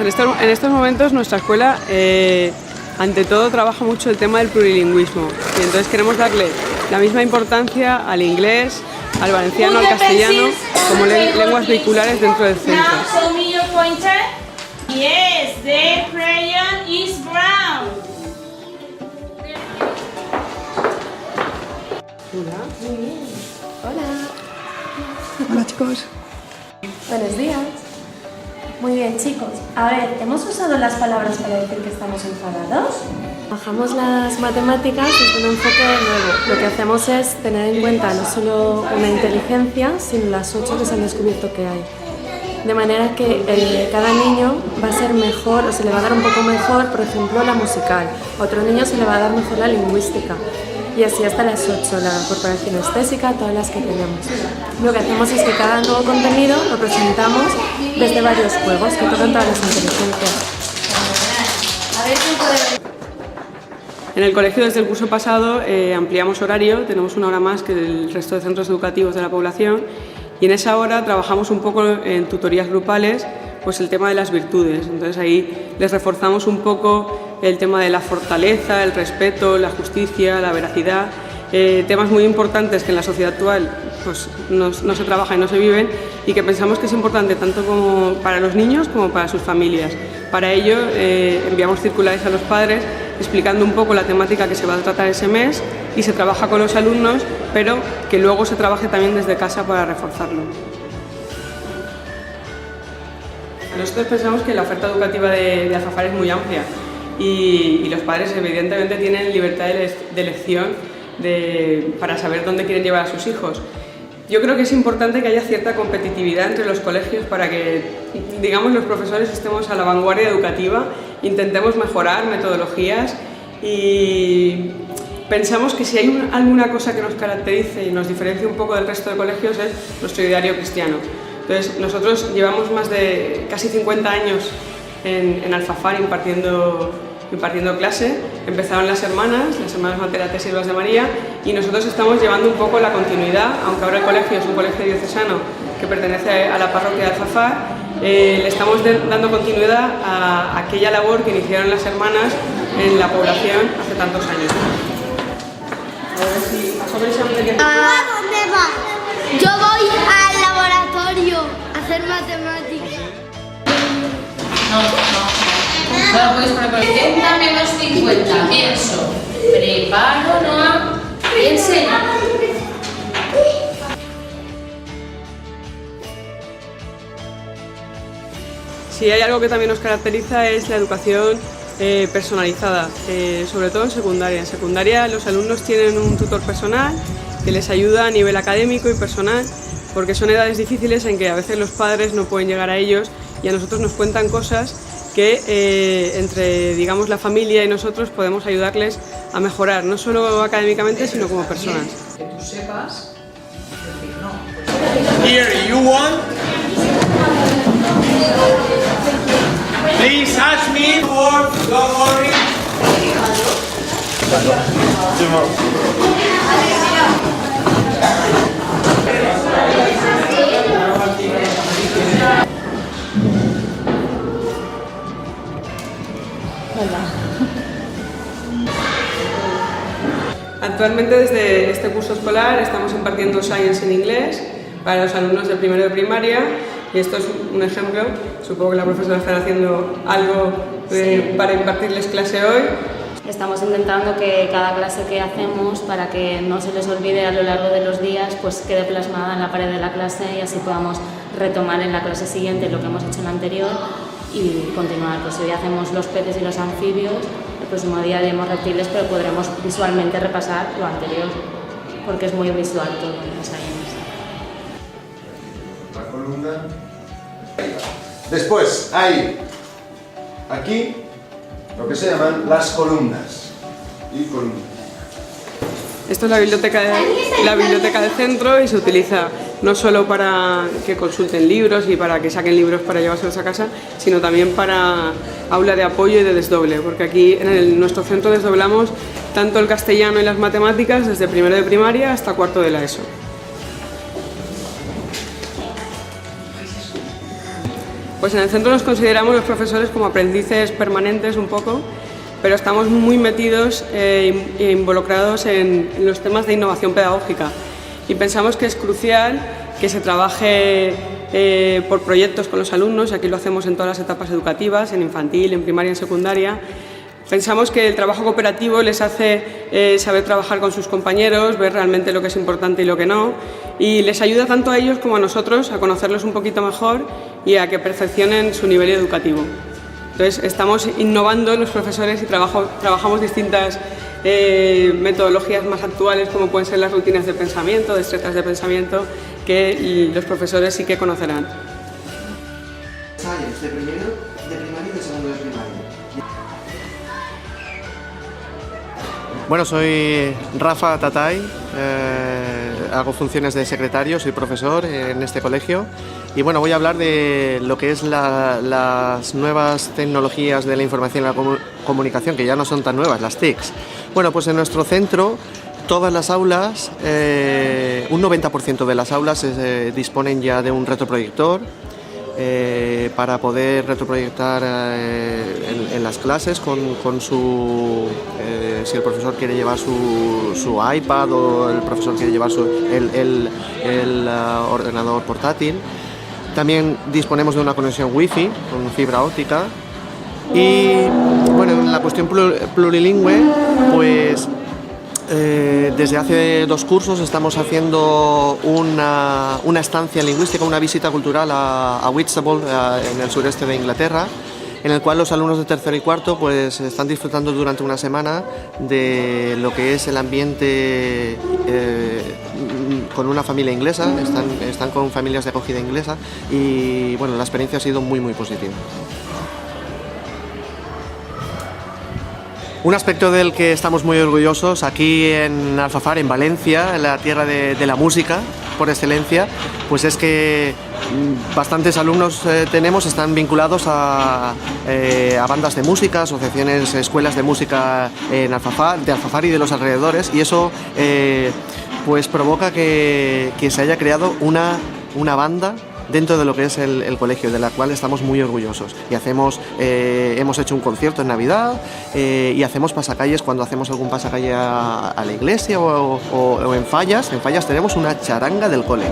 en estos momentos nuestra escuela ante todo trabaja mucho el tema del plurilingüismo y entonces queremos darle la misma importancia al inglés, al valenciano, al castellano como lenguas vehiculares dentro del centro. Yes, the crayon is brown. Hola chicos. Buenos días. Muy bien chicos, a ver, ¿hemos usado las palabras para decir que estamos enfadados? Trabajamos las matemáticas desde un enfoque nuevo. Lo que hacemos es tener en cuenta no solo una inteligencia, sino las 8 que se han descubierto que hay. De manera que cada niño va a ser mejor, o se le va a dar un poco mejor, por ejemplo, la musical. A otro niño se le va a dar mejor la lingüística. Y así hasta las 8, la corporación estética, todas las que tenemos. Lo que hacemos es que cada nuevo contenido lo presentamos desde varios juegos que tocan todas las inteligencias. En el colegio desde el curso pasado ampliamos horario, tenemos una hora más que el resto de centros educativos de la población y en esa hora trabajamos un poco en tutorías grupales pues el tema de las virtudes. Entonces ahí les reforzamos un poco el tema de la fortaleza, el respeto, la justicia, la veracidad, temas muy importantes que en la sociedad actual pues, no se trabajan y no se viven y que pensamos que es importante tanto como para los niños como para sus familias. Para ello enviamos circulares a los padres explicando un poco la temática que se va a tratar ese mes y se trabaja con los alumnos, pero que luego se trabaje también desde casa para reforzarlo. Nosotros pensamos que la oferta educativa de Alfafar es muy amplia y los padres evidentemente tienen libertad de elección para saber dónde quieren llevar a sus hijos. Yo creo que es importante que haya cierta competitividad entre los colegios para que, digamos, los profesores estemos a la vanguardia educativa, intentemos mejorar metodologías y pensamos que si hay alguna cosa que nos caracterice y nos diferencia un poco del resto de colegios es nuestro ideario cristiano. Entonces, nosotros llevamos más de casi 50 años en Alfafar impartiendo clase. Empezaron las hermanas Matera Tesilvas de María y nosotros estamos llevando un poco la continuidad, aunque ahora el colegio es un colegio diocesano que pertenece a la parroquia de Alfafar, le estamos dando continuidad a aquella labor que iniciaron las hermanas en la población hace tantos años. A ver si sobre examen de ¿A dónde vas? Yo voy al laboratorio a hacer matemáticas. No puedes poner por 70 menos 50. Pienso. Preparo, no. Piense. Si hay algo que también nos caracteriza es la educación personalizada, sobre todo en secundaria. En secundaria los alumnos tienen un tutor personal que les ayuda a nivel académico y personal, porque son edades difíciles en que a veces los padres no pueden llegar a ellos y a nosotros nos cuentan cosas que entre, digamos, la familia y nosotros podemos ayudarles a mejorar, no solo académicamente, sino como personas. Que tú sepas decir no. Here, you want? Please ask me for, don't worry. Actualmente desde este curso escolar estamos impartiendo Science en inglés para los alumnos de primero de primaria y esto es un ejemplo, supongo que la profesora estará haciendo algo para impartirles clase hoy. Estamos intentando que cada clase que hacemos, para que no se les olvide a lo largo de los días, pues quede plasmada en la pared de la clase y así podamos retomar en la clase siguiente lo que hemos hecho en la anterior y continuar. Pues hoy hacemos los peces y los anfibios, el próximo día haremos reptiles, pero podremos visualmente repasar lo anterior, porque es muy visual todo en los años. La columna. Después hay aquí lo que se llaman las columnas y columnas. Esto es la biblioteca del centro y se utiliza no solo para que consulten libros y para que saquen libros para llevárselos a casa, sino también para aula de apoyo y de desdoble, porque aquí en nuestro centro desdoblamos tanto el castellano y las matemáticas desde primero de primaria hasta cuarto de la ESO. Pues en el centro nos consideramos los profesores como aprendices permanentes un poco, pero estamos muy metidos e involucrados en los temas de innovación pedagógica y pensamos que es crucial que se trabaje por proyectos con los alumnos, y aquí lo hacemos en todas las etapas educativas, en infantil, en primaria, en secundaria. Pensamos que el trabajo cooperativo les hace saber trabajar con sus compañeros, ver realmente lo que es importante y lo que no, y les ayuda tanto a ellos como a nosotros a conocerlos un poquito mejor y a que perfeccionen su nivel educativo. Entonces, estamos innovando los profesores y trabajamos distintas metodologías más actuales, como pueden ser las rutinas de pensamiento, destrezas de pensamiento, que los profesores sí que conocerán. Science de primero de primaria y de segundo de primaria. Bueno, soy Rafa Tatay, hago funciones de secretario, soy profesor en este colegio y bueno, voy a hablar de lo que es las nuevas tecnologías de la información y la comunicación, que ya no son tan nuevas, las TICs. Bueno, pues en nuestro centro todas las aulas, un 90% de las aulas disponen ya de un retroproyector para poder retroproyectar en las clases con su, si el profesor quiere llevar su iPad o el profesor quiere llevar el ordenador portátil. También disponemos de una conexión Wi-Fi con fibra óptica y bueno, en la cuestión plurilingüe, pues desde hace 2 cursos estamos haciendo una estancia lingüística, una visita cultural a Whitstable, en el sureste de Inglaterra, en el cual los alumnos de tercero y cuarto pues están disfrutando durante una semana de lo que es el ambiente con una familia inglesa, están con familias de acogida inglesa y bueno, la experiencia ha sido muy positiva. Un aspecto del que estamos muy orgullosos aquí en Alfafar, en Valencia, en la tierra de la música por excelencia, pues es que bastantes alumnos están vinculados a bandas de música, asociaciones, escuelas de música de Alfafar y de los alrededores, y eso pues provoca que se haya creado una banda dentro de lo que es el colegio, de la cual estamos muy orgullosos. Y hemos hecho un concierto en Navidad y hacemos pasacalles cuando hacemos algún pasacalle a la iglesia o en Fallas. En Fallas tenemos una charanga del cole.